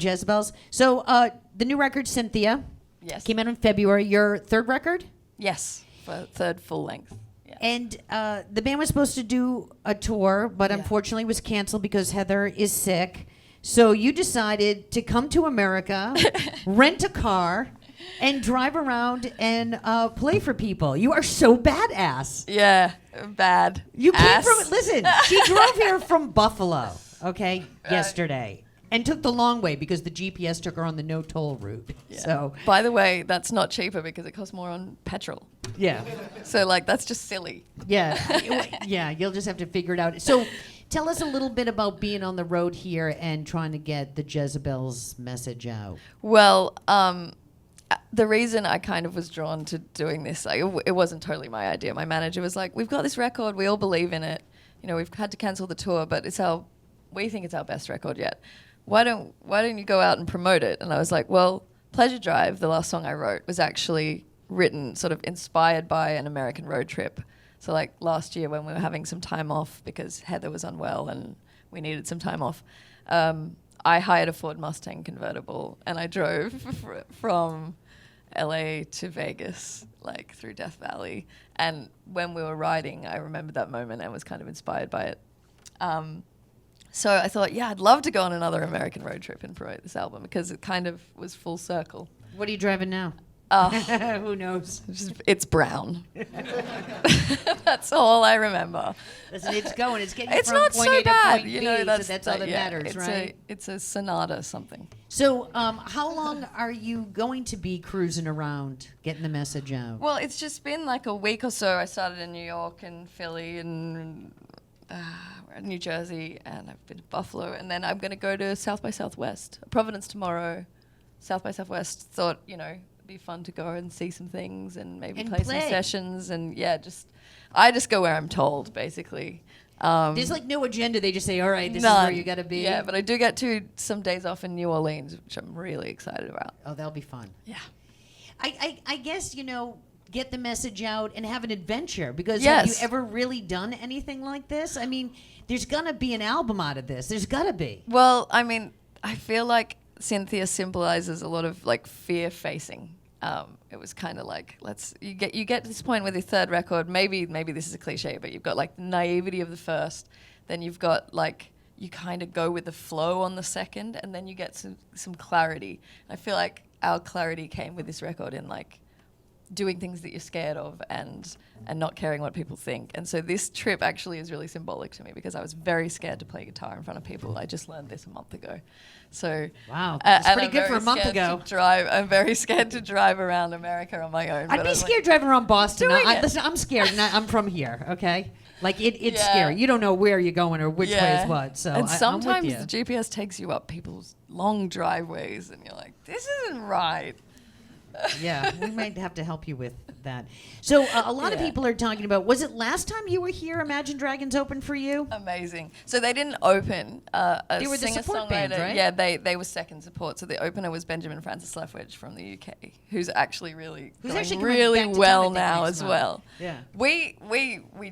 Jezabels. So the new record, Cynthia, Yes. came out in February. Your third record? Yes, for third full length. Yeah. And the band was supposed to do a tour, but Yeah. unfortunately was canceled because Heather is sick. So you decided to come to America, rent a car, and drive around and play for people. You are so badass. Yeah, bad. You came Ass. from, listen, she drove here from Buffalo, okay, yesterday. And took the long way because the GPS took her on the no toll route. Yeah. So, By the way, that's not cheaper because it costs more on petrol. yeah. So, like, that's just silly. Yeah. Yeah, you'll just have to figure it out. So, tell us a little bit about being on the road here and trying to get the Jezabels message out. Well, the reason I kind of was drawn to doing this, it wasn't totally my idea. My manager was like, we've got this record, we all believe in it. You know, we've had to cancel the tour, but we think it's our best record yet. Why don't you go out and promote it? And I was like, well, Pleasure Drive, the last song I wrote, was actually written sort of inspired by an American road trip. So like last year when we were having some time off because Heather was unwell and we needed some time off, I hired a Ford Mustang convertible and I drove from LA to Vegas, like through Death Valley. And when we were riding, I remembered that moment and was kind of inspired by it. So I thought, yeah, I'd love to go on another American road trip and promote this album because it kind of was full circle. What are you driving now? Who knows? It's brown. That's all I remember. Listen, it's going. It's getting you It's from not point so A to bad. point You B, know, so that's all that yeah, matters, right? It's a Sonata something. So how long are you going to be cruising around getting the message out? Well, it's just been like a week or so. I started in New York and Philly and New Jersey, and I've been to Buffalo, and then I'm going to go to South by Southwest, Providence tomorrow. South by Southwest. Thought, you know, it'd be fun to go and see some things and maybe play some sessions, and yeah, I just go where I'm told, basically. There's like no agenda. They just say, all right, this is where you got to be. Yeah, but I do get some days off in New Orleans, which I'm really excited about. Oh, that'll be fun. Yeah. I guess, you know, get the message out and have an adventure, because Yes. have you ever really done anything like this? I mean, there's going to be an album out of this. There's got to be. Well, I mean, I feel like Cynthia symbolizes a lot of like fear facing. It was kind of like, you get to this point with your third record, maybe this is a cliche, but you've got like the naivety of the first, then you've got like, you kind of go with the flow on the second, and then you get some clarity. And I feel like our clarity came with this record in like doing things that you're scared of and not caring what people think. And so this trip actually is really symbolic to me, because I was very scared to play guitar in front of people. I just learned this a month ago. So wow, that's pretty good for a month ago. I'm very scared to drive around America on my own. I'd be scared driving around Boston. Listen, I'm scared. I'm from here, okay? Like, it's Yeah. scary. You don't know where you're going or which way is what. So and sometimes I'm with you. the GPS takes you up people's long driveways, and you're like, this isn't right. Yeah, we might have to help you with that. So a lot of people are talking about, was it last time you were here, Imagine Dragons opened for you? Amazing. So they didn't open. They were the support band, right? Yeah, they were second support. So the opener was Benjamin Francis Lethbridge from the UK, who's actually really going really well now as well. Yeah. We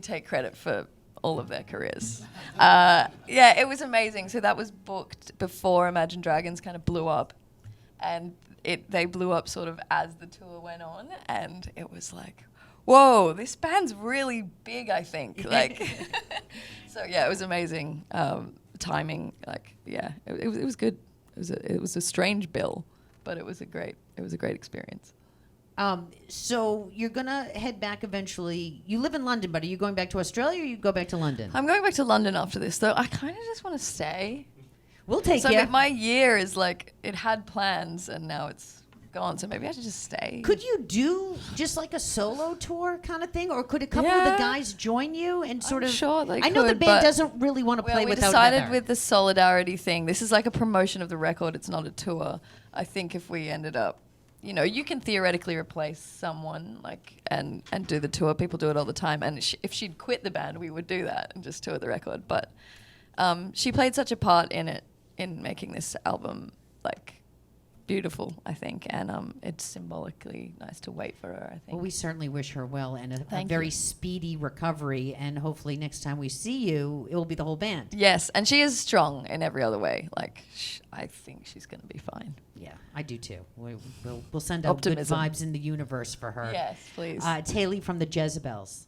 take credit for all of their careers. Yeah, it was amazing. So that was booked before Imagine Dragons kind of blew up, and they blew up sort of as the tour went on, and it was like, whoa, this band's really big, I think. Like, so yeah, it was amazing. Timing, like, yeah, it was good. It was a strange bill, but it was a great experience. So you're gonna head back eventually. You live in London, but are you going back to Australia, or you go back to London? I'm going back to London after this, though. I kind of just want to stay. We'll take so you. my year is like, it had plans and now it's gone. So maybe I should just stay. Could you do just like a solo tour kind of thing, or could a couple of the guys join you and sort of? Sure, they I know the could, band but doesn't really want to play without We decided Heather. with the solidarity thing. This is like a promotion of the record. It's not a tour. I think if we ended up, you know, you can theoretically replace someone like and do the tour. People do it all the time. And if she'd quit the band, we would do that and just tour the record. But she played such a part in it, in making this album, like, beautiful, I think, and it's symbolically nice to wait for her, I think. Well, we certainly wish her well and a Thank very you. speedy recovery. And hopefully next time we see you, it will be the whole band. Yes, and she is strong in every other way. Like, I think she's going to be fine. Yeah, I do too. We'll send out Optimism. good vibes in the universe for her. Yes, please. It's Hayley from the Jezabels.